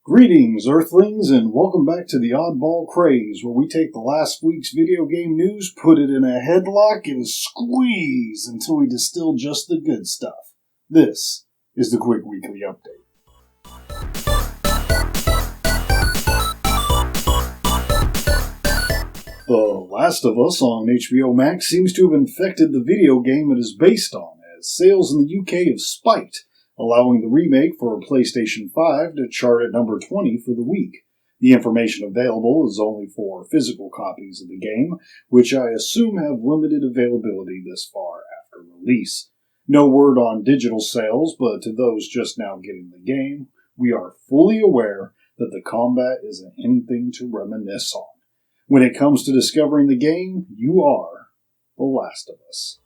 Greetings, Earthlings, and welcome back to the Oddball Craze, where we take the last week's video game news, put it in a headlock, and squeeze until we distill just the good stuff. This is the Quick Weekly Update. The Last of Us on HBO Max seems to have infected the video game it is based on, as sales in the UK have spiked, allowing the remake for PlayStation 5 to chart at number 20 for the week. The information available is only for physical copies of the game, which I assume have limited availability this far after release. No word on digital sales, but to those just now getting the game, we are fully aware that the combat isn't anything to reminisce on. When it comes to discovering the game, you are The Last of Us.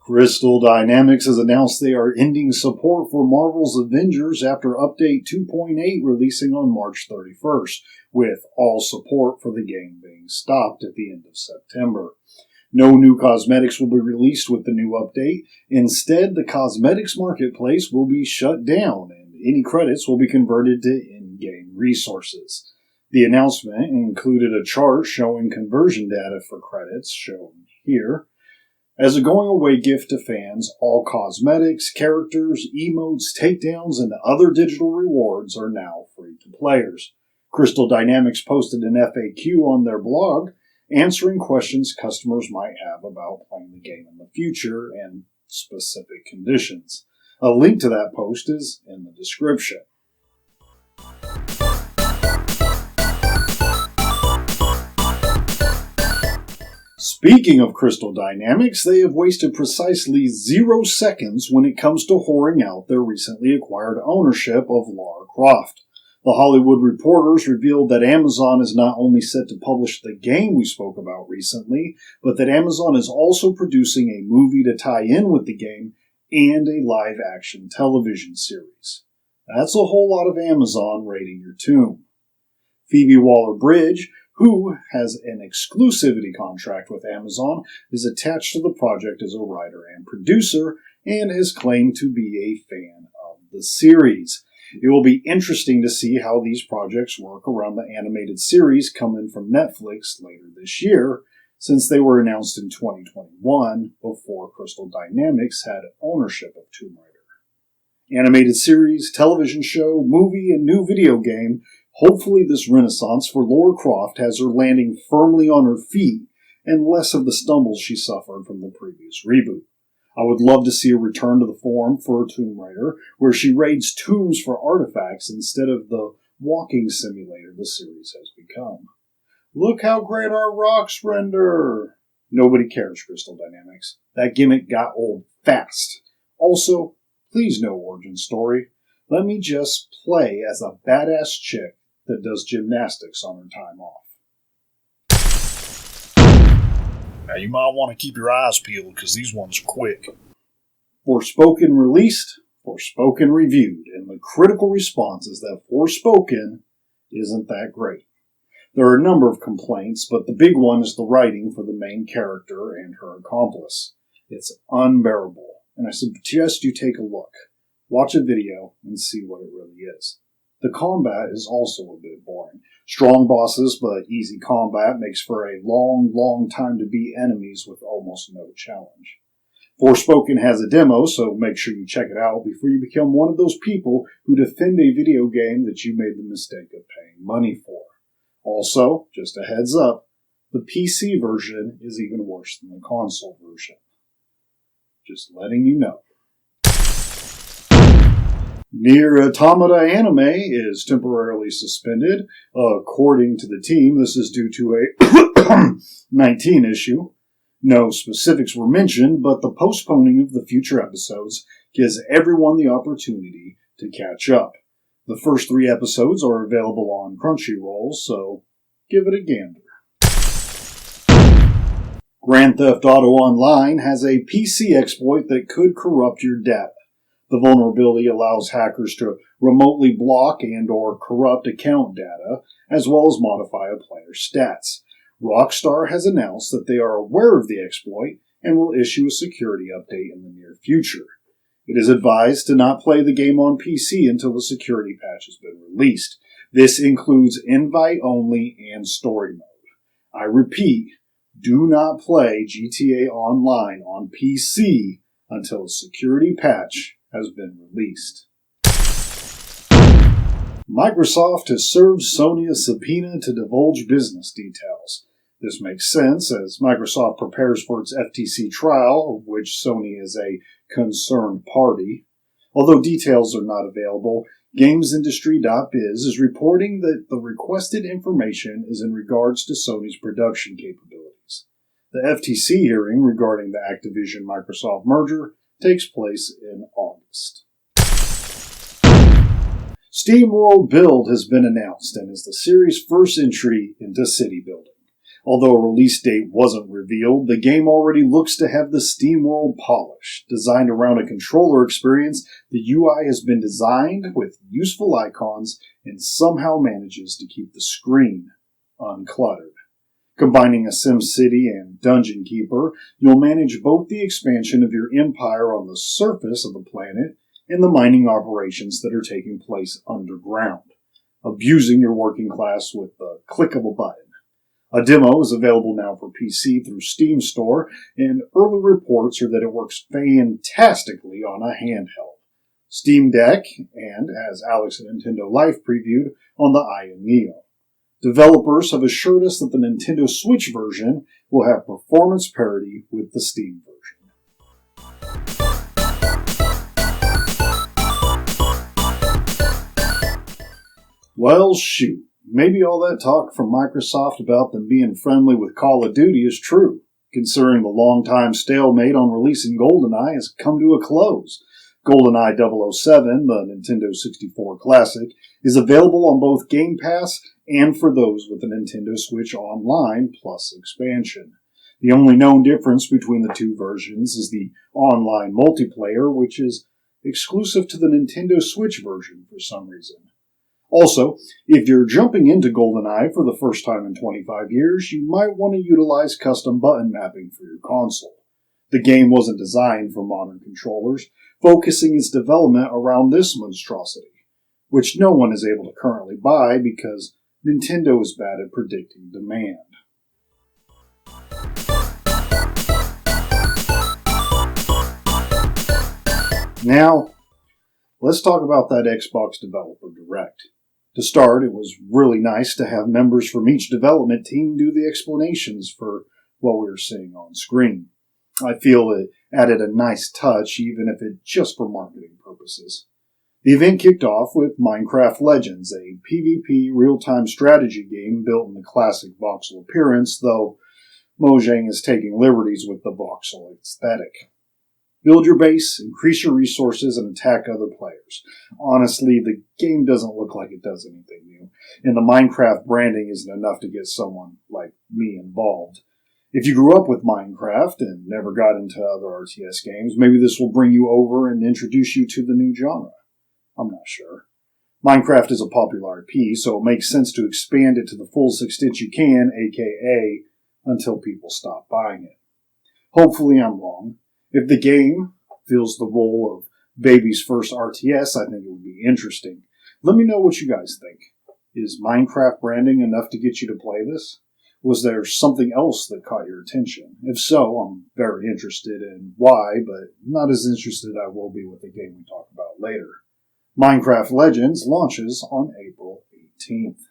Crystal Dynamics has announced they are ending support for Marvel's Avengers after Update 2.8 releasing on March 31st, with all support for the game being stopped at the end of September. No new cosmetics will be released with the new update. Instead, the cosmetics marketplace will be shut down, and any credits will be converted to in-game resources. The announcement included a chart showing conversion data for credits, shown here. As a going-away gift to fans, all cosmetics, characters, emotes, takedowns, and other digital rewards are now free to players. Crystal Dynamics posted an FAQ on their blog, answering questions customers might have about playing the game in the future and specific conditions. A link to that post is in the description. Speaking of Crystal Dynamics, they have wasted precisely 0 seconds when it comes to whoring out their recently acquired ownership of Lara Croft. The Hollywood Reporters revealed that Amazon is not only set to publish the game we spoke about recently, but that Amazon is also producing a movie to tie in with the game and a live-action television series. That's a whole lot of Amazon raiding your tomb. Phoebe Waller-Bridge, who has an exclusivity contract with Amazon, is attached to the project as a writer and producer, and has claimed to be a fan of the series. It will be interesting to see how these projects work around the animated series coming from Netflix later this year, since they were announced in 2021 before Crystal Dynamics had ownership of Tomb Raider. Animated series, television show, movie, and new video game. Hopefully this renaissance for Lara Croft has her landing firmly on her feet and less of the stumbles she suffered from the previous reboot. I would love to see a return to the form for Tomb Raider, where she raids tombs for artifacts instead of the walking simulator the series has become. Look how great our rocks render! Nobody cares, Crystal Dynamics. That gimmick got old fast. Also, please no origin story. Let me just play as a badass chick that does gymnastics on her time off. Now you might want to keep your eyes peeled because these ones are quick. Forspoken released, Forspoken reviewed, and the critical response is that Forspoken isn't that great. There are a number of complaints, but the big one is the writing for the main character and her accomplice. It's unbearable, and I suggest you take a look. Watch a video and see what it really is. The combat is also a bit boring. Strong bosses, but easy combat makes for a long time to beat enemies with almost no challenge. Forspoken has a demo, so make sure you check it out before you become one of those people who defend a video game that you made the mistake of paying money for. Also, just a heads up, the PC version is even worse than the console version. Just letting you know. Nier Automata anime is temporarily suspended. According to the team, this is due to a 19 issue. No specifics were mentioned, but the postponing of the future episodes gives everyone the opportunity to catch up. The first 3 episodes are available on Crunchyroll, so give it a gander. Grand Theft Auto Online has a PC exploit that could corrupt your data. The vulnerability allows hackers to remotely block and or corrupt account data, as well as modify a player's stats. Rockstar has announced that they are aware of the exploit and will issue a security update in the near future. It is advised to not play the game on PC until the security patch has been released. This includes invite-only and story mode. I repeat, do not play GTA Online on PC until a security patch has been released. Microsoft has served Sony a subpoena to divulge business details. This makes sense as Microsoft prepares for its FTC trial, of which Sony is a concerned party. Although details are not available, GamesIndustry.biz is reporting that the requested information is in regards to Sony's production capabilities. The FTC hearing regarding the Activision-Microsoft merger takes place in August. Steamworld Build has been announced and is the series' first entry into city building. Although a release date wasn't revealed, the game already looks to have the Steamworld polish. Designed around a controller experience, the UI has been designed with useful icons and somehow manages to keep the screen uncluttered. Combining a SimCity and Dungeon Keeper, you'll manage both the expansion of your empire on the surface of the planet and the mining operations that are taking place underground, abusing your working class with the click of a button. A demo is available now for PC through Steam Store, and early reports are that it works fantastically on a handheld, Steam Deck, and, as Alex at Nintendo Life previewed, on the Aya Neo. Developers have assured us that the Nintendo Switch version will have performance parity with the Steam version. Well, shoot. Maybe all that talk from Microsoft about them being friendly with Call of Duty is true, considering the long-time stalemate on releasing Goldeneye has come to a close. Goldeneye 007, the Nintendo 64 classic, is available on both Game Pass and for those with a Nintendo Switch Online Plus expansion. The only known difference between the two versions is the online multiplayer, which is exclusive to the Nintendo Switch version for some reason. Also, if you're jumping into GoldenEye for the first time in 25 years, you might want to utilize custom button mapping for your console. The game wasn't designed for modern controllers, focusing its development around this monstrosity, which no one is able to currently buy because Nintendo is bad at predicting demand. Now, let's talk about that Xbox Developer Direct. To start, it was really nice to have members from each development team do the explanations for what we were seeing on screen. I feel it added a nice touch, even if it's just for marketing purposes. The event kicked off with Minecraft Legends, a PvP real-time strategy game built in the classic voxel appearance, though Mojang is taking liberties with the voxel aesthetic. Build your base, increase your resources, and attack other players. Honestly, the game doesn't look like it does anything new, and the Minecraft branding isn't enough to get someone like me involved. If you grew up with Minecraft and never got into other RTS games, maybe this will bring you over and introduce you to the new genre. I'm not sure. Minecraft is a popular IP, so it makes sense to expand it to the fullest extent you can, aka until people stop buying it. Hopefully I'm wrong. If the game fills the role of baby's first RTS, I think it would be interesting. Let me know what you guys think. Is Minecraft branding enough to get you to play this? Was there something else that caught your attention? If so, I'm very interested in why, but not as interested I will be with the game we talk about later. Minecraft Legends launches on April 18th.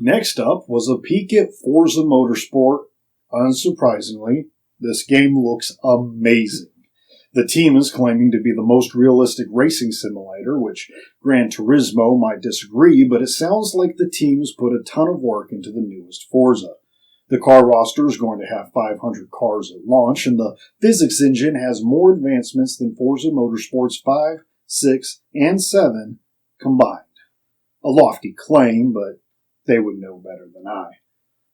Next up was a peek at Forza Motorsport. Unsurprisingly, this game looks amazing. The team is claiming to be the most realistic racing simulator, which Gran Turismo might disagree, but it sounds like the team has put a ton of work into the newest Forza. The car roster is going to have 500 cars at launch, and the physics engine has more advancements than Forza Motorsport's 5, 6, and 7 combined. A lofty claim, but they would know better than I.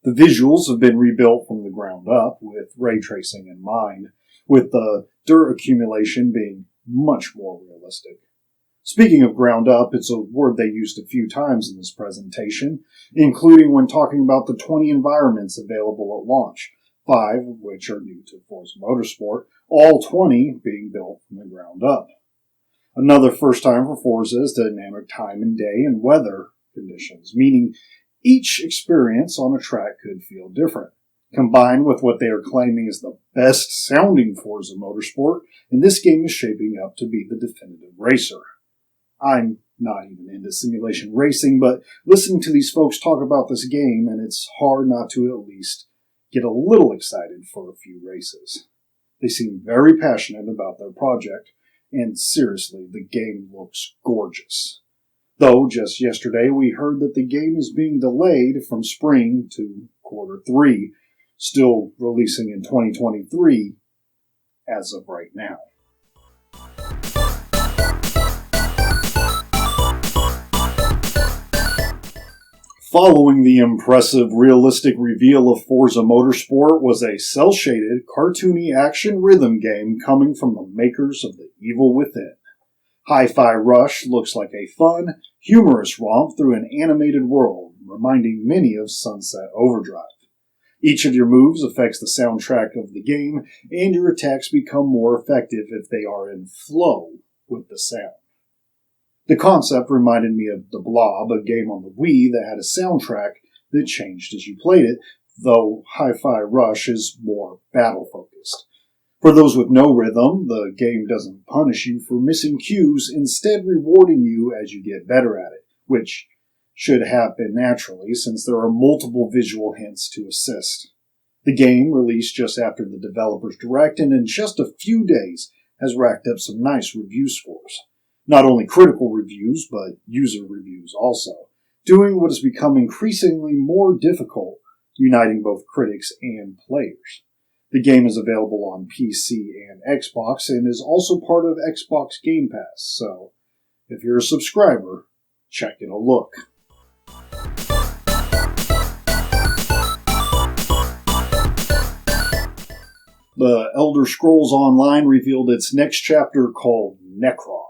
The visuals have been rebuilt from the ground up, with ray tracing in mind, with the dirt accumulation being much more realistic. Speaking of ground up, it's a word they used a few times in this presentation, including when talking about the 20 environments available at launch, 5 of which are new to Forza Motorsport, all 20 being built from the ground up. Another first time for Forza is dynamic time and day and weather conditions, meaning each experience on a track could feel different. Combined with what they are claiming is the best sounding Forza Motorsport, and this game is shaping up to be the definitive racer. I'm not even into simulation racing, but listening to these folks talk about this game, and it's hard not to at least get a little excited for a few races. They seem very passionate about their project, and seriously, the game looks gorgeous. Though, just yesterday, we heard that the game is being delayed from spring to Q3, still releasing in 2023 as of right now. Following the impressive, realistic reveal of Forza Motorsport was a cel-shaded, cartoony action rhythm game coming from the makers of The Evil Within. Hi-Fi Rush looks like a fun, humorous romp through an animated world, reminding many of Sunset Overdrive. Each of your moves affects the soundtrack of the game, and your attacks become more effective if they are in flow with the sound. The concept reminded me of The Blob, a game on the Wii that had a soundtrack that changed as you played it, though Hi-Fi Rush is more battle-focused. For those with no rhythm, the game doesn't punish you for missing cues, instead rewarding you as you get better at it, which should happen naturally since there are multiple visual hints to assist. The game, released just after the developer's direct and in just a few days, has racked up some nice review scores. Not only critical reviews, but user reviews also, doing what has become increasingly more difficult, uniting both critics and players. The game is available on PC and Xbox and is also part of Xbox Game Pass, so if you're a subscriber, check it a look. The Elder Scrolls Online revealed its next chapter called Necron.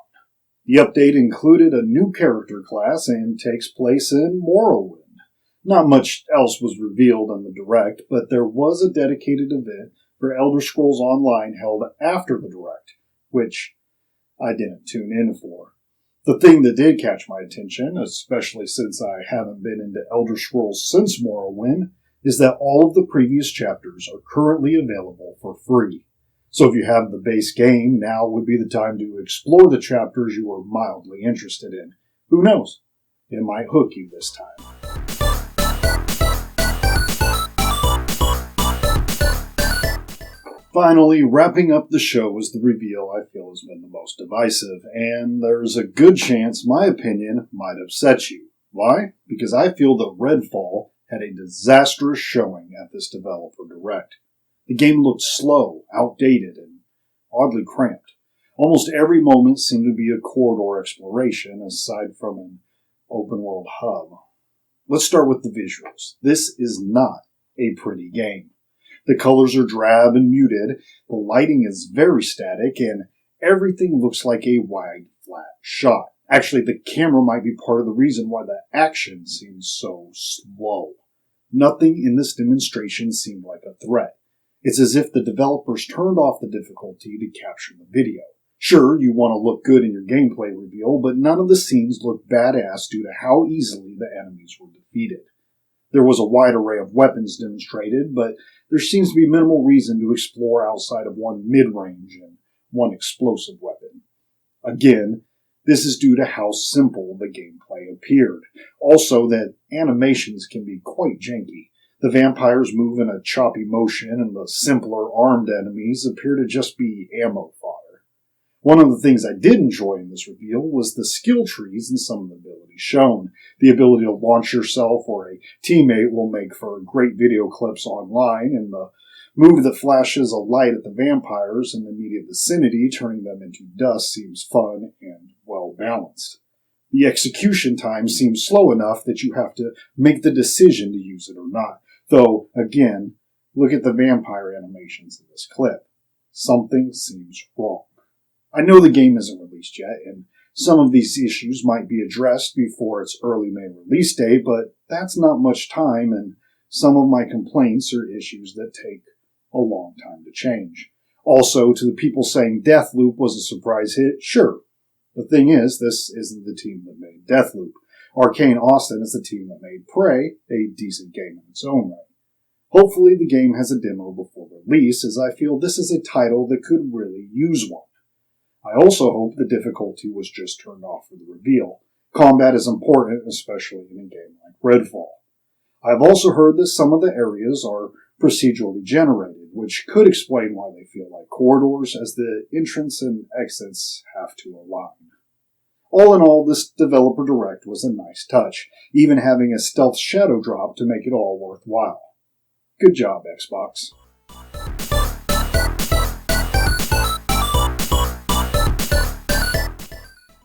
The update included a new character class and takes place in Morrowind. Not much else was revealed in the Direct, but there was a dedicated event for Elder Scrolls Online held after the Direct, which I didn't tune in for. The thing that did catch my attention, especially since I haven't been into Elder Scrolls since Morrowind, is that all of the previous chapters are currently available for free. So if you have the base game, now would be the time to explore the chapters you are mildly interested in. Who knows? It might hook you this time. Finally, wrapping up the show was the reveal I feel has been the most divisive, and there's a good chance my opinion might upset you. Why? Because I feel that Redfall had a disastrous showing at this developer direct. The game looked slow, outdated, and oddly cramped. Almost every moment seemed to be a corridor exploration, aside from an open-world hub. Let's start with the visuals. This is not a pretty game. The colors are drab and muted, the lighting is very static, and everything looks like a wide, flat shot. Actually, the camera might be part of the reason why the action seems so slow. Nothing in this demonstration seemed like a threat. It's as if the developers turned off the difficulty to capture the video. Sure, you want to look good in your gameplay reveal, but none of the scenes look badass due to how easily the enemies were defeated. There was a wide array of weapons demonstrated, but there seems to be minimal reason to explore outside of one mid-range and one explosive weapon. Again, this is due to how simple the gameplay appeared. Also, that animations can be quite janky. The vampires move in a choppy motion, and the simpler armed enemies appear to just be ammo fodder. One of the things I did enjoy in this reveal was the skill trees and some of the abilities shown. The ability to launch yourself or a teammate will make for great video clips online, and the move that flashes a light at the vampires in the immediate vicinity, turning them into dust, seems fun and well balanced. The execution time seems slow enough that you have to make the decision to use it or not. Though, again, look at the vampire animations in this clip. Something seems wrong. I know the game isn't released yet, and Some of these issues might be addressed before its early May release date, but that's not much time, and some of my complaints are issues that take a long time to change. Also, to the people saying Deathloop was a surprise hit, sure. The thing is, this isn't the team that made Deathloop. Arcane Austin is the team that made Prey, a decent game in its own right. Hopefully the game has a demo before release, as I feel this is a title that could really use one. I also hope the difficulty was just turned off for the reveal. Combat is important, especially in a game like Redfall. I've also heard that some of the areas are procedurally generated, which could explain why they feel like corridors, as the entrance and exits have to align. All in all, this developer direct was a nice touch, even having a stealth shadow drop to make it all worthwhile. Good job, Xbox.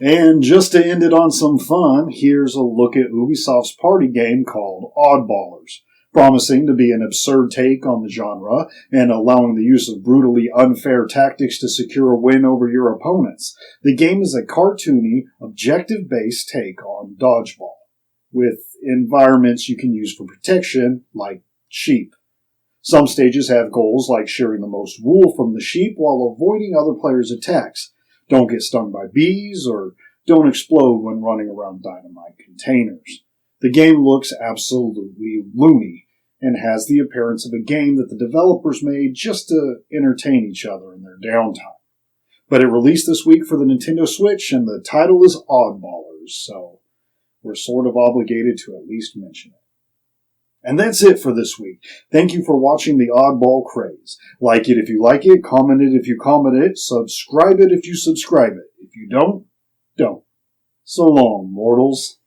And just to end it on some fun, here's a look at Ubisoft's party game called Oddballers, promising to be an absurd take on the genre and allowing the use of brutally unfair tactics to secure a win over your opponents. The game is a cartoony, objective-based take on dodgeball, with environments you can use for protection, like sheep. Some stages have goals like shearing the most wool from the sheep while avoiding other players' attacks. Don't get stung by bees, or don't explode when running around dynamite containers. The game looks absolutely loony, and has the appearance of a game that the developers made just to entertain each other in their downtime. But it released this week for the Nintendo Switch, and the title is Oddballers, so we're sort of obligated to at least mention it. And that's it for this week. Thank you for watching the Oddball Craze. Like it if you like it, comment it if you comment it, subscribe it if you subscribe it. If you don't, don't. So long, mortals.